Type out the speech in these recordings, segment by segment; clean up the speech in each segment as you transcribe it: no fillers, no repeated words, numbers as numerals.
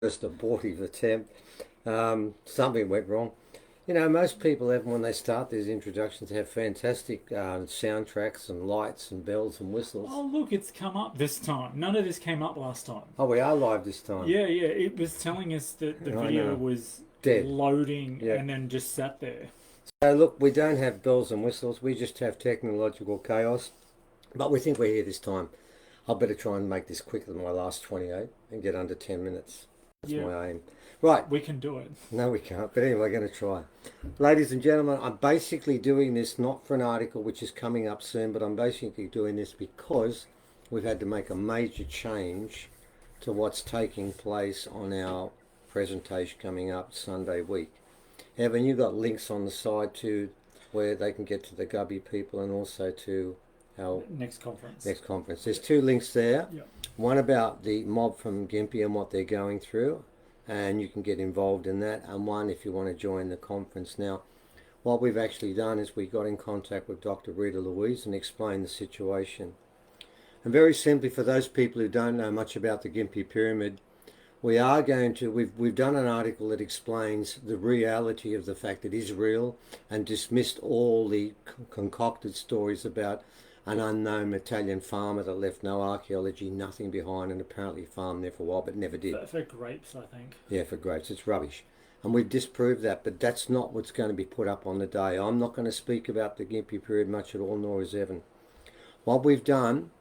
first abortive attempt. Something went wrong. You know, most people have, when they start these introductions, have fantastic soundtracks and lights and bells and whistles. Oh, look, it's come up this time. None of this came up last time. Oh, we are live this time. Yeah, yeah, it was telling us that the I video know. was Dead. loading Yeah. and then just sat there. So, look, we don't have bells and whistles. We just have technological chaos. But we think we're here this time. I better try and make this quicker than my last 28 and get under 10 minutes. That's Yeah, my aim. Right. we can do it. No, we can't. But anyway, we're going to try. Ladies and gentlemen, I'm basically doing this not for an article which is coming up soon, but I'm basically doing this because we've had to make a major change to what's taking place on our presentation coming up Sunday week. Evan, you've got links on the side to where they can get to the Gubby people and also to our Next conference. next conference. There's two links there. Yeah. One about the mob from Gimpy and what they're going through, and you can get involved in that, and one if you want to join the conference. Now, what we've actually done is we got in contact with Dr. Rita Louise and explained the situation. And very simply, for those people who don't know much about the Gympie Pyramid, we've done an article that explains the reality of the fact it is real and dismissed all the concocted stories about an unknown Italian farmer that left no archaeology, nothing behind, and apparently farmed there for a while but never did. For grapes, I think. Yeah, for grapes. It's rubbish. And we've disproved that, but that's not what's going to be put up on the day. I'm not going to speak about the Gympie period much at all, nor is Evan. What we've done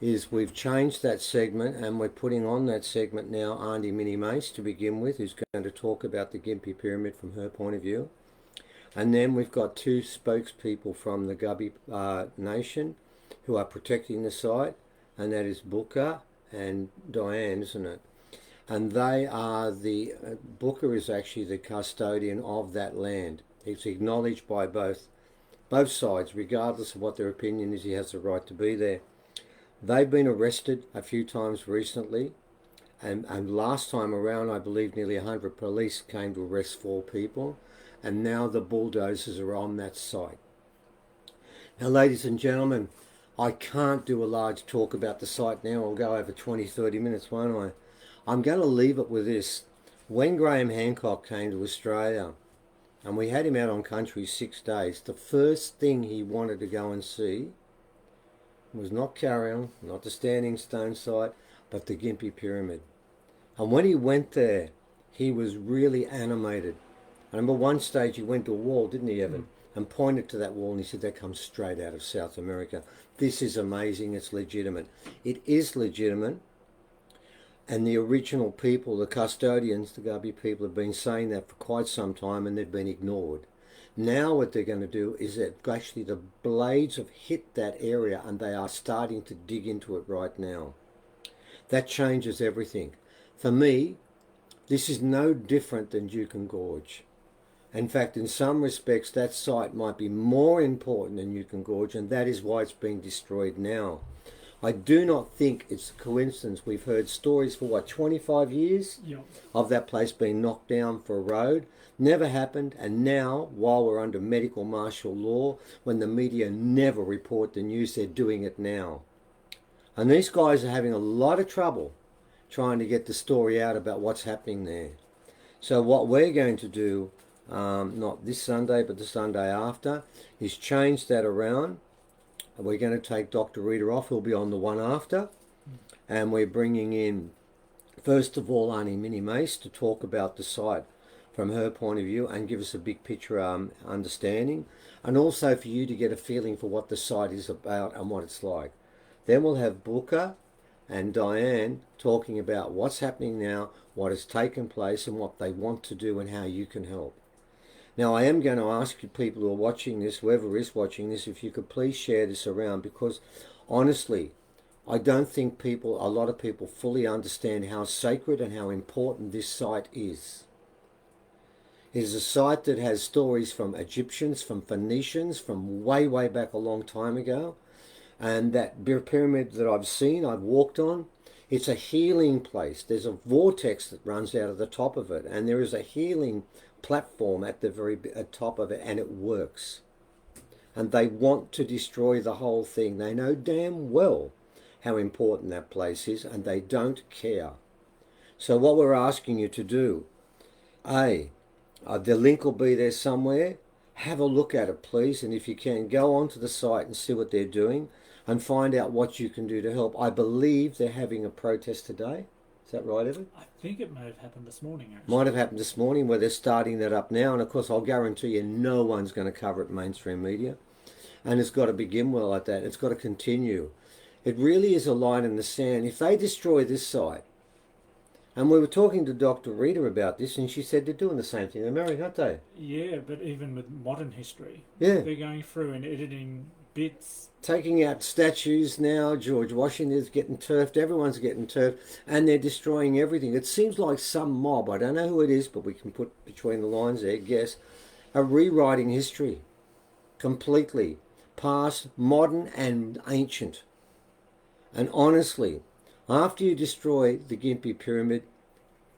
is we've changed that segment, and we're putting on that segment now Aunty Minnie Mace to begin with, who's going to talk about the Gympie Pyramid from her point of view. And then we've got two spokespeople from the Gubby Nation who are protecting the site, and that is Wit-boooka and Diane, isn't it? And they are Wit-boooka is actually the custodian of that land. It's acknowledged by both sides, regardless of what their opinion is. He has the right to be there. They've been arrested a few times recently, and last time around, I believe nearly 100 police came to arrest 4 people, and now the bulldozers are on that site. Now, ladies and gentlemen, I can't do a large talk about the site now. I'll go over 20, 30 minutes, won't I? I'm going to leave it with this. When Graham Hancock came to Australia, and we had him out on country 6 days, the first thing he wanted to go and see was not Carrion, not the Standing Stone site, but the Gympie Pyramid. And when he went there, he was really animated. I remember one stage he went to a wall, didn't he, Evan? And pointed to that wall, and he said, that comes straight out of South America. This is amazing, it's legitimate. It is legitimate, and the original people, the custodians, the Gubby people, have been saying that for quite some time, and they've been ignored. Now what they're going to do is that actually the blades have hit that area, and they are starting to dig into it right now. That changes everything. For me, this is no different than Juukan Gorge. In fact, in some respects, that site might be more important than Juukan Gorge, and that is why it's being destroyed now. I do not think it's a coincidence. We've heard stories for, 25 years of that place being knocked down for a road. Never happened, and now, while we're under medical martial law, when the media never report the news, they're doing it now. And these guys are having a lot of trouble trying to get the story out about what's happening there. So what we're going to do, not this Sunday, but the Sunday after, is change that around. We're going to take Dr. Rita off, who'll be on the one after, and we're bringing in, first of all, Aunty Minnie Mace to talk about the site from her point of view and give us a big picture understanding, and also for you to get a feeling for what the site is about and what it's like. Then we'll have Wit-boooka and Diane talking about what's happening now, what has taken place, and what they want to do and how you can help. Now, I am going to ask you people who are watching this, whoever is watching this, if you could please share this around, because honestly, I don't think a lot of people fully understand how sacred and how important this site is. It is a site that has stories from Egyptians, from Phoenicians, from way, way back a long time ago. And that pyramid that I've seen, I've walked on, it's a healing place. There's a vortex that runs out of the top of it, and there is a healing platform at the very top of it, and it works. And they want to destroy the whole thing. They know damn well how important that place is, and they don't care. So what we're asking you to do, the link will be there somewhere. Have a look at it, please. And if you can, go onto the site and see what they're doing and find out what you can do to help. I believe they're having a protest today. Is that right, Evan? I think it may have happened this morning, actually. Might have happened this morning where they're starting that up now. And of course, I'll guarantee you no one's going to cover it in mainstream media. And it's got to begin well like that. It's got to continue. It really is a line in the sand. If they destroy this site, and we were talking to Dr. Rita about this, and she said they're doing the same thing in America, aren't they? Yeah, but even with modern history, Yeah. they're going through and editing bits. Taking out statues now. George Washington is getting turfed. Everyone's getting turfed. And they're destroying everything. It seems like some mob, I don't know who it is, but we can put between the lines there, guess, are rewriting history completely. Past, modern, and ancient. And honestly, after you destroy the Gympie Pyramid,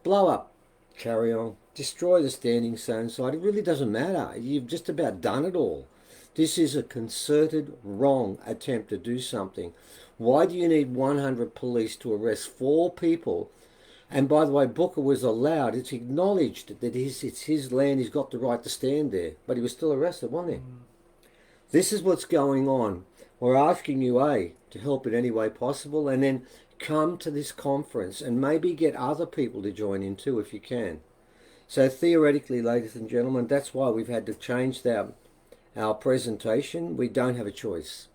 blow up, carry on, destroy the standing stone site. It really doesn't matter. You've just about done it all. This is a concerted, wrong attempt to do something. Why do you need 100 police to arrest 4 people? And by the way, Booker was allowed, it's acknowledged that it's his land, he's got the right to stand there. But he was still arrested, wasn't he? This is what's going on. We're asking you, to help in any way possible, and then come to this conference and maybe get other people to join in too if you can. So theoretically, ladies and gentlemen, that's why we've had to change our presentation. We don't have a choice.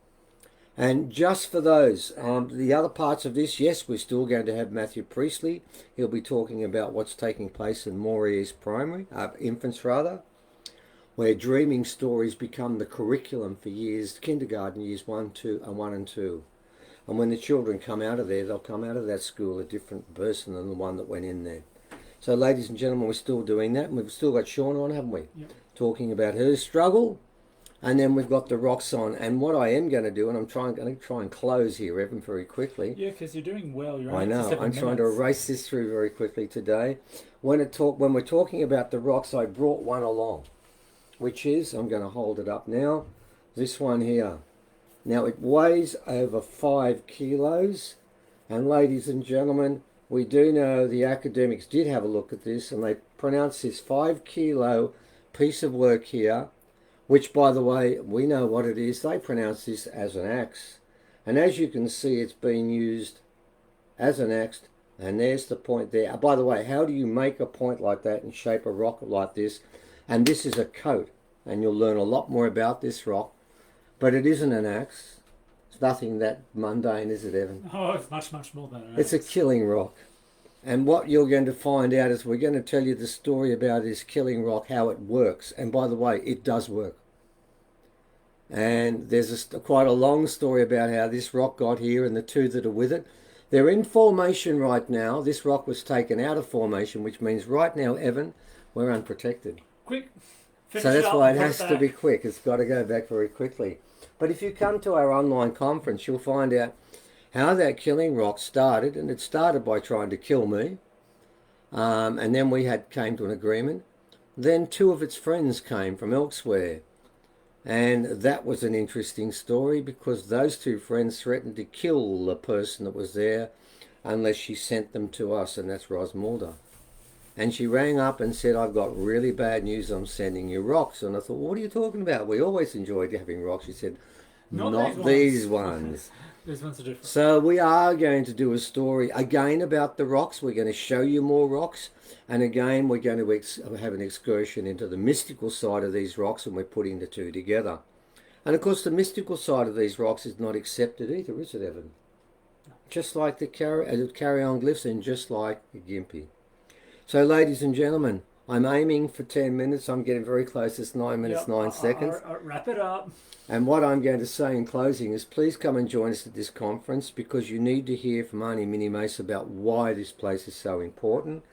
And just for those, the other parts of this, yes, we're still going to have Matthew Priestley. He'll be talking about what's taking place in Moree East Primary, infants rather, where dreaming stories become the curriculum for kindergarten years 1 and 2. And when the children come out of there, they'll come out of that school a different person than the one that went in there. So ladies and gentlemen, we're still doing that. And we've still got Sean on, haven't we? Yep. Talking about her struggle. And then we've got the rocks on. And what I am going to do, and I'm going to try and close here, Evan, very quickly. Yeah, because you're doing well. You're I only know. 7 I'm trying to minutes. erase this through very quickly today. When we're talking about the rocks, I brought one along, which is, I'm going to hold it up now, this one here. Now it weighs over 5 kilos, and ladies and gentlemen, we do know the academics did have a look at this, and they pronounced this 5 kilo piece of work here, which by the way, we know what it is. They pronounce this as an axe, and as you can see, it's been used as an axe, and there's the point there. By the way, how do you make a point like that and shape a rock like this? And this is a coat, and you'll learn a lot more about this rock. But it isn't an axe. It's nothing that mundane, is it, Evan? Oh, it's much, much more than an It's a axe. killing rock. And what you're going to find out is we're going to tell you the story about this killing rock, how it works. And by the way, it does work. And there's quite a long story about how this rock got here and the 2 that are with it. They're in formation right now. This rock was taken out of formation, which means right now, Evan, we're unprotected. Quick. So that's why it has to be quick. It's got to go back very quickly. But if you come to our online conference, you'll find out how that killing rock started. And it started by trying to kill me. And then we came to an agreement. Then 2 of its friends came from elsewhere. And that was an interesting story because those 2 friends threatened to kill the person that was there unless she sent them to us, and that's Rosmulda. And she rang up and said, I've got really bad news, I'm sending you rocks. And I thought, what are you talking about? We always enjoyed having rocks. She said, not these ones. These ones are different. So we are going to do a story again about the rocks. We're going to show you more rocks. And again, we're going to have an excursion into the mystical side of these rocks, and we're putting the 2 together. And of course, the mystical side of these rocks is not accepted either, is it, Evan? Just like the carry-on glyphs and just like the Gimpy. So, ladies and gentlemen, I'm aiming for 10 minutes. I'm getting very close. It's 9 minutes, 9 seconds. Wrap it up. And what I'm going to say in closing is please come and join us at this conference because you need to hear from Aunty Minnie Mace about why this place is so important.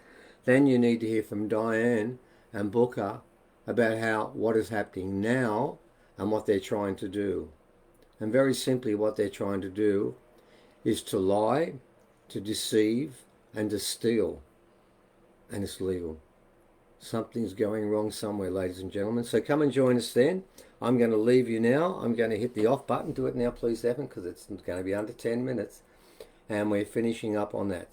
Then you need to hear from Diane and Booker about what is happening now and what they're trying to do. And very simply what they're trying to do is to lie, to deceive, and to steal. And it's legal. Something's going wrong somewhere, ladies and gentlemen. So come and join us then. I'm going to leave you now. I'm going to hit the off button. Do it now, please, Evan, because it's going to be under 10 minutes. And we're finishing up on that.